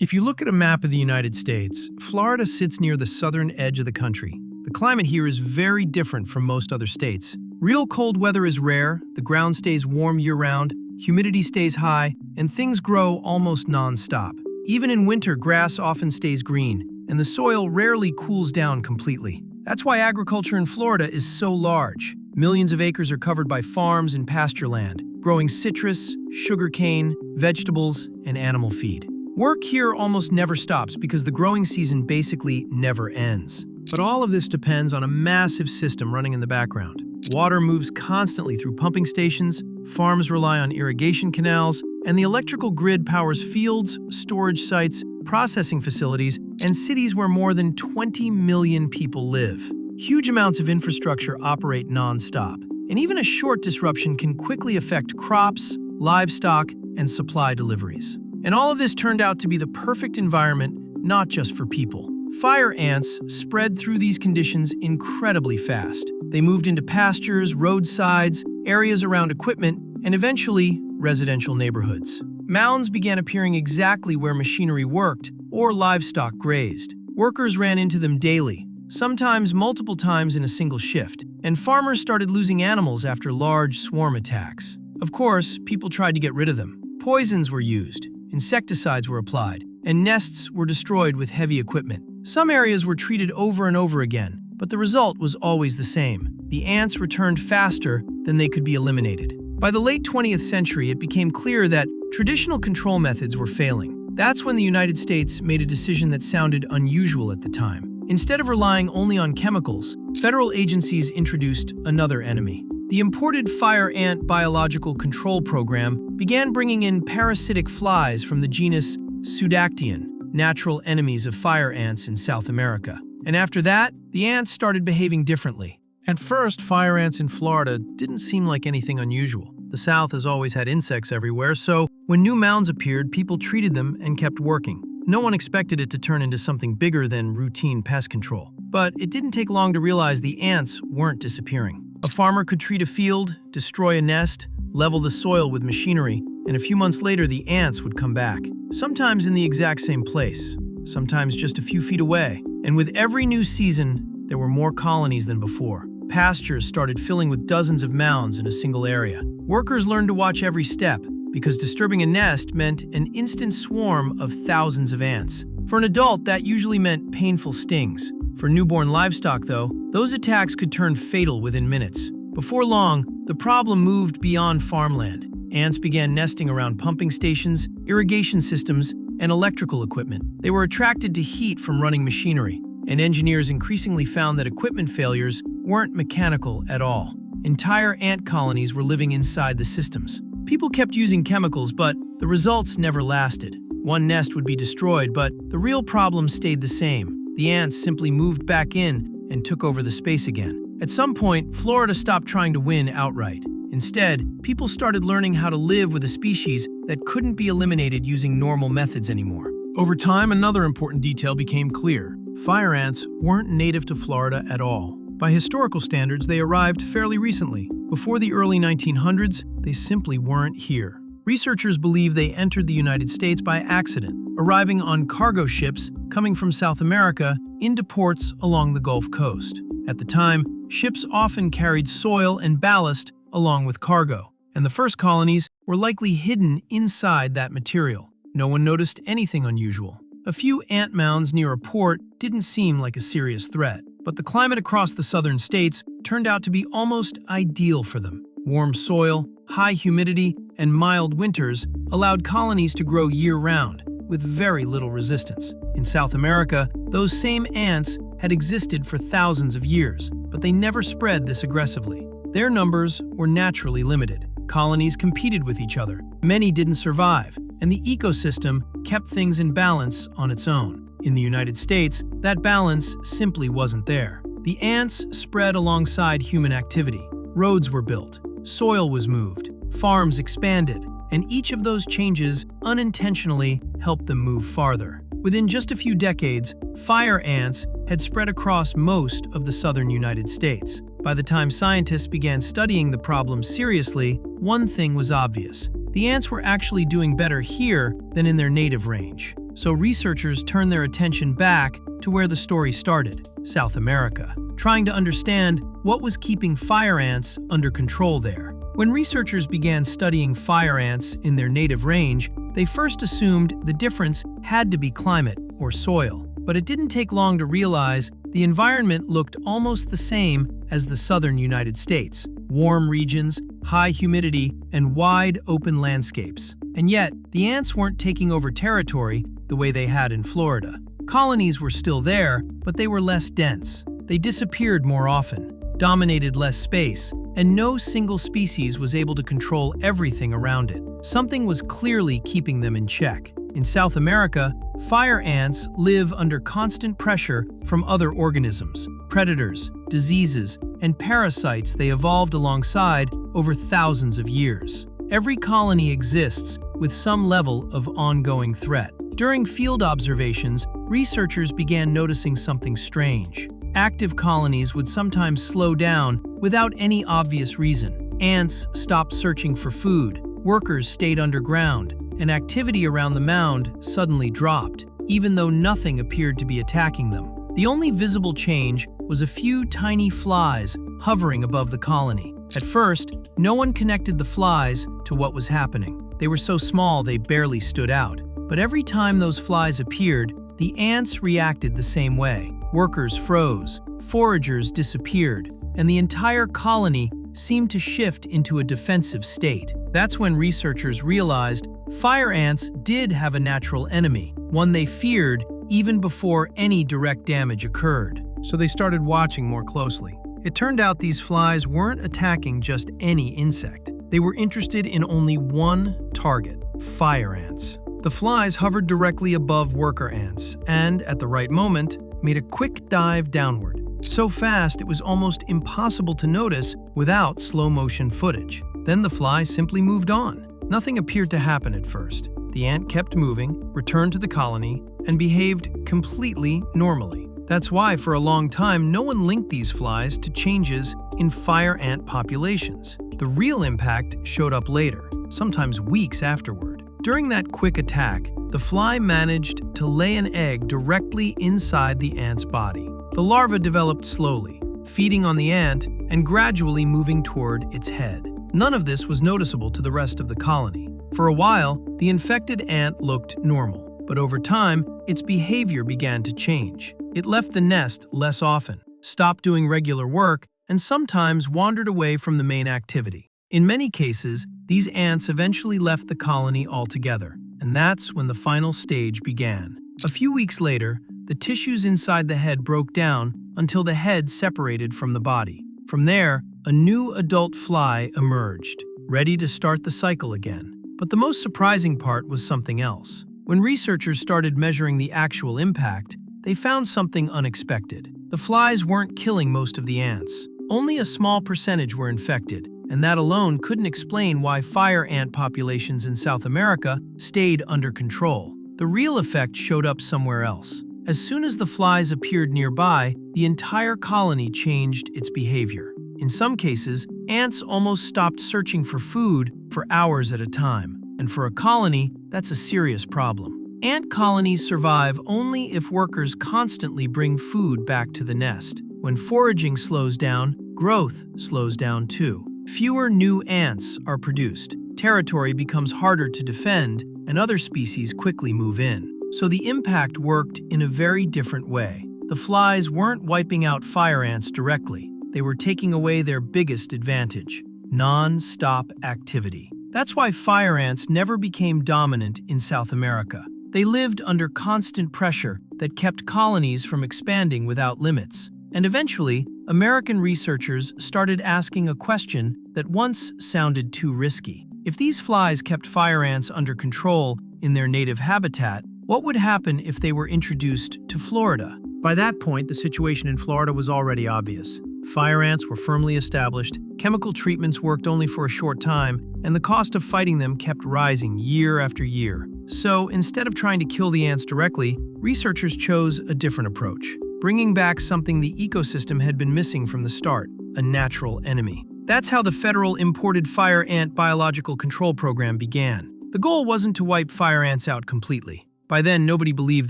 If you look at a map of the United States, Florida sits near the southern edge of the country. The climate here is very different from most other states. Real cold weather is rare, the ground stays warm year-round, humidity stays high, and things grow almost non-stop. Even in winter, grass often stays green, and the soil rarely cools down completely. That's why agriculture in Florida is so large. Millions of acres are covered by farms and pasture land, growing citrus, sugarcane, vegetables, and animal feed. Work here almost never stops because the growing season basically never ends. But all of this depends on a massive system running in the background. Water moves constantly through pumping stations, farms rely on irrigation canals, and the electrical grid powers fields, storage sites, processing facilities, and cities where more than 20 million people live. Huge amounts of infrastructure operate non-stop, and even a short disruption can quickly affect crops, livestock, and supply deliveries. And all of this turned out to be the perfect environment, not just for people. Fire ants spread through these conditions incredibly fast. They moved into pastures, roadsides, areas around equipment, and eventually, residential neighborhoods. Mounds began appearing exactly where machinery worked or livestock grazed. Workers ran into them daily, sometimes multiple times in a single shift, and farmers started losing animals after large swarm attacks. Of course, people tried to get rid of them. Poisons were used, insecticides were applied, and nests were destroyed with heavy equipment. Some areas were treated over and over again, but the result was always the same. The ants returned faster than they could be eliminated. By the late 20th century, it became clear that traditional control methods were failing. That's when the United States made a decision that sounded unusual at the time. Instead of relying only on chemicals, federal agencies introduced another enemy. The imported fire ant biological control program began bringing in parasitic flies from the genus Pseudactian, natural enemies of fire ants in South America. And after that, the ants started behaving differently. At first, fire ants in Florida didn't seem like anything unusual. The South has always had insects everywhere, so when new mounds appeared, people treated them and kept working. No one expected it to turn into something bigger than routine pest control. But it didn't take long to realize the ants weren't disappearing. A farmer could treat a field, destroy a nest, level the soil with machinery, and a few months later the ants would come back. Sometimes in the exact same place, sometimes just a few feet away. And with every new season, there were more colonies than before. Pastures started filling with dozens of mounds in a single area. Workers learned to watch every step, because disturbing a nest meant an instant swarm of thousands of ants. For an adult, that usually meant painful stings. For newborn livestock, though, those attacks could turn fatal within minutes. Before long, the problem moved beyond farmland. Ants began nesting around pumping stations, irrigation systems, and electrical equipment. They were attracted to heat from running machinery, and engineers increasingly found that equipment failures weren't mechanical at all. Entire ant colonies were living inside the systems. People kept using chemicals, but the results never lasted. One nest would be destroyed, but the real problem stayed the same. The ants simply moved back in and took over the space again. At some point, Florida stopped trying to win outright. Instead, people started learning how to live with a species that couldn't be eliminated using normal methods anymore. Over time, another important detail became clear. Fire ants weren't native to Florida at all. By historical standards, they arrived fairly recently. Before the early 1900s, they simply weren't here. Researchers believe they entered the United States by accident, arriving on cargo ships coming from South America into ports along the Gulf Coast. At the time, ships often carried soil and ballast along with cargo, and the first colonies were likely hidden inside that material. No one noticed anything unusual. A few ant mounds near a port didn't seem like a serious threat, but the climate across the southern states turned out to be almost ideal for them. Warm soil, high humidity, and mild winters allowed colonies to grow year-round, with very little resistance. In South America, those same ants had existed for thousands of years, but they never spread this aggressively. Their numbers were naturally limited. Colonies competed with each other. Many didn't survive, and the ecosystem kept things in balance on its own. In the United States, that balance simply wasn't there. The ants spread alongside human activity. Roads were built, soil was moved, farms expanded, and each of those changes unintentionally helped them move farther. Within just a few decades, fire ants had spread across most of the southern United States. By the time scientists began studying the problem seriously, one thing was obvious. The ants were actually doing better here than in their native range. So researchers turned their attention back to where the story started, South America, trying to understand what was keeping fire ants under control there. When researchers began studying fire ants in their native range, they first assumed the difference had to be climate or soil. But it didn't take long to realize the environment looked almost the same as the southern United States: warm regions, high humidity, and wide open landscapes. And yet, the ants weren't taking over territory the way they had in Florida. Colonies were still there, but they were less dense. They disappeared more often, dominated less space, and no single species was able to control everything around it. Something was clearly keeping them in check. In South America, fire ants live under constant pressure from other organisms, predators, diseases, and parasites they evolved alongside over thousands of years. Every colony exists with some level of ongoing threat. During field observations, researchers began noticing something strange. Active colonies would sometimes slow down without any obvious reason. Ants stopped searching for food, workers stayed underground, and activity around the mound suddenly dropped, even though nothing appeared to be attacking them. The only visible change was a few tiny flies hovering above the colony. At first, no one connected the flies to what was happening. They were so small they barely stood out. But every time those flies appeared, the ants reacted the same way. Workers froze, foragers disappeared, and the entire colony seemed to shift into a defensive state. That's when researchers realized fire ants did have a natural enemy, one they feared even before any direct damage occurred. So they started watching more closely. It turned out these flies weren't attacking just any insect. They were interested in only one target: fire ants. The flies hovered directly above worker ants and, at the right moment, made a quick dive downward. So fast it was almost impossible to notice without slow-motion footage. Then the fly simply moved on. Nothing appeared to happen at first. The ant kept moving, returned to the colony, and behaved completely normally. That's why, for a long time, no one linked these flies to changes in fire ant populations. The real impact showed up later, sometimes weeks afterward. During that quick attack, the fly managed to lay an egg directly inside the ant's body. The larva developed slowly, feeding on the ant and gradually moving toward its head. None of this was noticeable to the rest of the colony. For a while, the infected ant looked normal, but over time, its behavior began to change. It left the nest less often, stopped doing regular work, and sometimes wandered away from the main activity. In many cases, these ants eventually left the colony altogether, and that's when the final stage began. A few weeks later, the tissues inside the head broke down until the head separated from the body. From there, a new adult fly emerged, ready to start the cycle again. But the most surprising part was something else. When researchers started measuring the actual impact, they found something unexpected. The flies weren't killing most of the ants. Only a small percentage were infected, and that alone couldn't explain why fire ant populations in South America stayed under control. The real effect showed up somewhere else. As soon as the flies appeared nearby, the entire colony changed its behavior. In some cases, ants almost stopped searching for food for hours at a time. And for a colony, that's a serious problem. Ant colonies survive only if workers constantly bring food back to the nest. When foraging slows down, growth slows down too. Fewer new ants are produced, territory becomes harder to defend, and other species quickly move in. So the impact worked in a very different way. The flies weren't wiping out fire ants directly. They were taking away their biggest advantage: non-stop activity. That's why fire ants never became dominant in South America. They lived under constant pressure that kept colonies from expanding without limits. And eventually, American researchers started asking a question that once sounded too risky. If these flies kept fire ants under control in their native habitat, what would happen if they were introduced to Florida? By that point, the situation in Florida was already obvious. Fire ants were firmly established, chemical treatments worked only for a short time, and the cost of fighting them kept rising year after year. So, instead of trying to kill the ants directly, researchers chose a different approach, bringing back something the ecosystem had been missing from the start: a natural enemy. That's how the federal Imported Fire Ant Biological Control Program began. The goal wasn't to wipe fire ants out completely. By then, nobody believed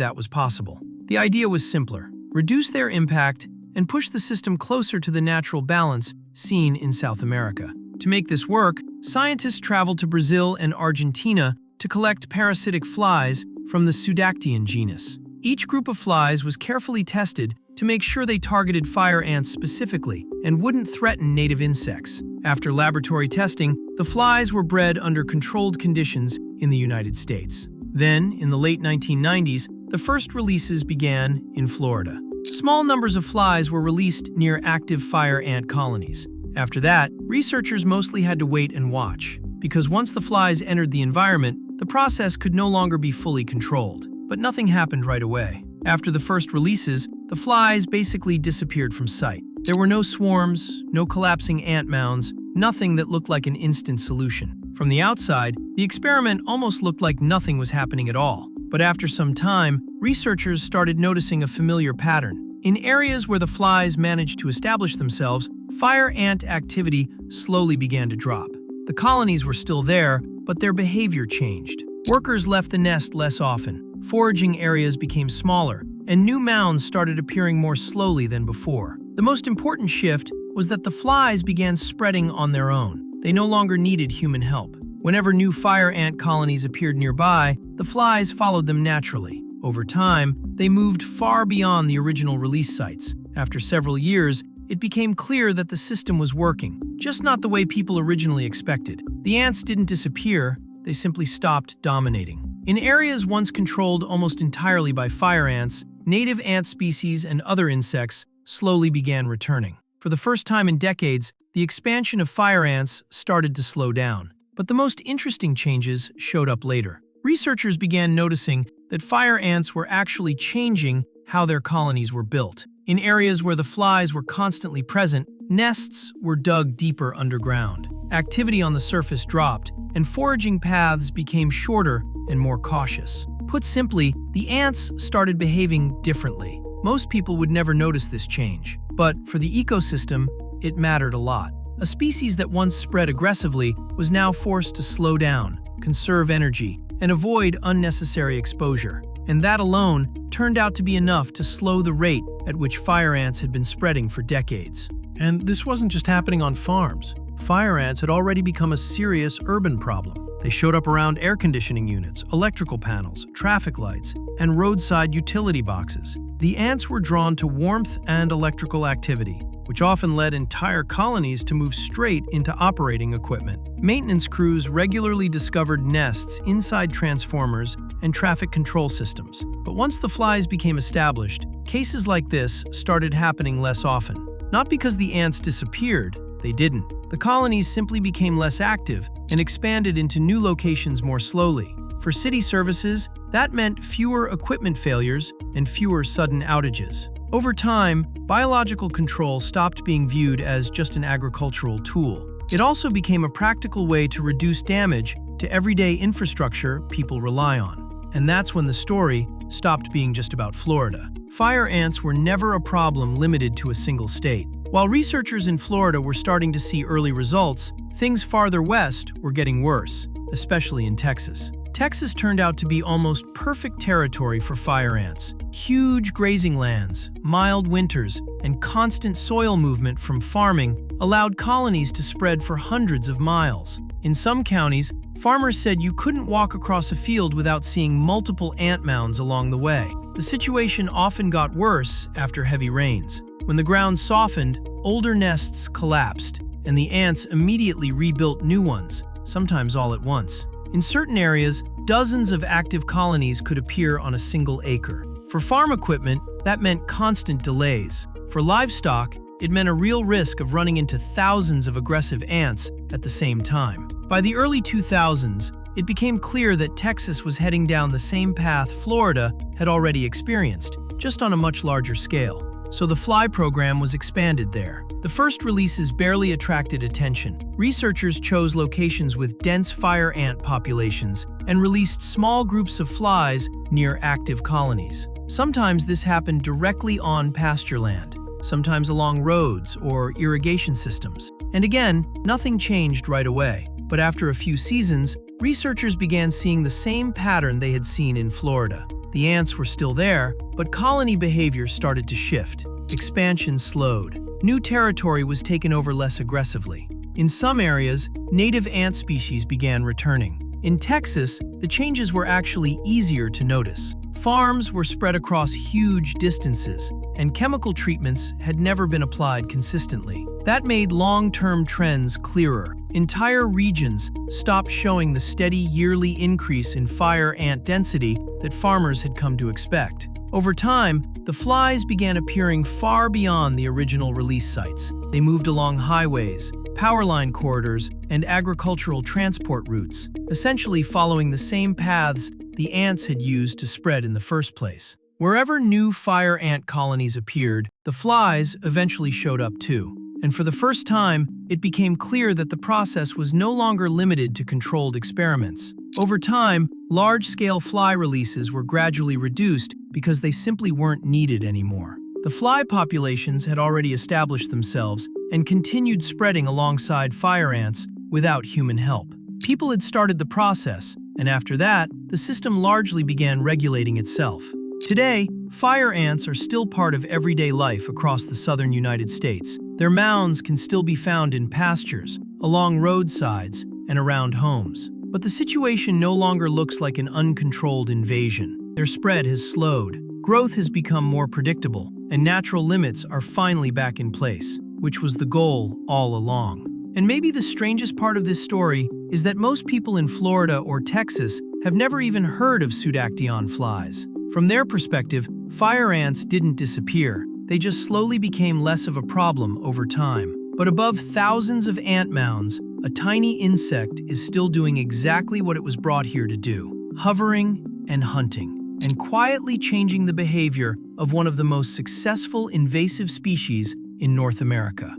that was possible. The idea was simpler: reduce their impact and push the system closer to the natural balance seen in South America. To make this work, scientists traveled to Brazil and Argentina to collect parasitic flies from the Pseudactian genus. Each group of flies was carefully tested to make sure they targeted fire ants specifically and wouldn't threaten native insects. After laboratory testing, the flies were bred under controlled conditions in the United States. Then, in the late 1990s, the first releases began in Florida. Small numbers of flies were released near active fire ant colonies. After that, researchers mostly had to wait and watch, because once the flies entered the environment, the process could no longer be fully controlled. But nothing happened right away. After the first releases, the flies basically disappeared from sight. There were no swarms, no collapsing ant mounds, nothing that looked like an instant solution. From the outside, the experiment almost looked like nothing was happening at all. But after some time, researchers started noticing a familiar pattern. In areas where the flies managed to establish themselves, fire ant activity slowly began to drop. The colonies were still there, but their behavior changed. Workers left the nest less often, foraging areas became smaller, and new mounds started appearing more slowly than before. The most important shift was that the flies began spreading on their own. They no longer needed human help. Whenever new fire ant colonies appeared nearby, the flies followed them naturally. Over time, they moved far beyond the original release sites. After several years, it became clear that the system was working, just not the way people originally expected. The ants didn't disappear, they simply stopped dominating. In areas once controlled almost entirely by fire ants, native ant species and other insects slowly began returning. For the first time in decades, the expansion of fire ants started to slow down. But the most interesting changes showed up later. Researchers began noticing that fire ants were actually changing how their colonies were built. In areas where the flies were constantly present, nests were dug deeper underground. Activity on the surface dropped, and foraging paths became shorter and more cautious. Put simply, the ants started behaving differently. Most people would never notice this change, but for the ecosystem, it mattered a lot. A species that once spread aggressively was now forced to slow down, conserve energy, and avoid unnecessary exposure. And that alone turned out to be enough to slow the rate at which fire ants had been spreading for decades. And this wasn't just happening on farms. Fire ants had already become a serious urban problem. They showed up around air conditioning units, electrical panels, traffic lights, and roadside utility boxes. The ants were drawn to warmth and electrical activity, which often led entire colonies to move straight into operating equipment. Maintenance crews regularly discovered nests inside transformers and traffic control systems. But once the flies became established, cases like this started happening less often. Not because the ants disappeared, they didn't. The colonies simply became less active and expanded into new locations more slowly. For city services, that meant fewer equipment failures and fewer sudden outages. Over time, biological control stopped being viewed as just an agricultural tool. It also became a practical way to reduce damage to everyday infrastructure people rely on. And that's when the story stopped being just about Florida. Fire ants were never a problem limited to a single state. While researchers in Florida were starting to see early results, things farther west were getting worse, especially in Texas. Texas turned out to be almost perfect territory for fire ants. Huge grazing lands, mild winters, and constant soil movement from farming allowed colonies to spread for hundreds of miles. In some counties, farmers said you couldn't walk across a field without seeing multiple ant mounds along the way. The situation often got worse after heavy rains. When the ground softened, older nests collapsed, and the ants immediately rebuilt new ones, sometimes all at once. In certain areas, dozens of active colonies could appear on a single acre. For farm equipment, that meant constant delays. For livestock, it meant a real risk of running into thousands of aggressive ants at the same time. By the early 2000s, it became clear that Texas was heading down the same path Florida had already experienced, just on a much larger scale. So the fly program was expanded there. The first releases barely attracted attention. Researchers chose locations with dense fire ant populations and released small groups of flies near active colonies. Sometimes this happened directly on pasture land, sometimes along roads or irrigation systems. And again, nothing changed right away. But after a few seasons, researchers began seeing the same pattern they had seen in Florida. The ants were still there, but colony behavior started to shift. Expansion slowed. New territory was taken over less aggressively. In some areas, native ant species began returning. In Texas, the changes were actually easier to notice. Farms were spread across huge distances, and chemical treatments had never been applied consistently. That made long-term trends clearer. Entire regions stopped showing the steady yearly increase in fire ant density that farmers had come to expect. Over time, the flies began appearing far beyond the original release sites. They moved along highways, power line corridors, and agricultural transport routes, essentially following the same paths the ants had used to spread in the first place. Wherever new fire ant colonies appeared, the flies eventually showed up too. And for the first time, it became clear that the process was no longer limited to controlled experiments. Over time, large-scale fly releases were gradually reduced because they simply weren't needed anymore. The fly populations had already established themselves and continued spreading alongside fire ants without human help. People had started the process, and after that, the system largely began regulating itself. Today, fire ants are still part of everyday life across the southern United States. Their mounds can still be found in pastures, along roadsides, and around homes. But the situation no longer looks like an uncontrolled invasion. Their spread has slowed, growth has become more predictable, and natural limits are finally back in place, which was the goal all along. And maybe the strangest part of this story is that most people in Florida or Texas have never even heard of pseudactyon flies. From their perspective, fire ants didn't disappear. They just slowly became less of a problem over time. But above thousands of ant mounds, a tiny insect is still doing exactly what it was brought here to do: hovering and hunting, and quietly changing the behavior of one of the most successful invasive species in North America.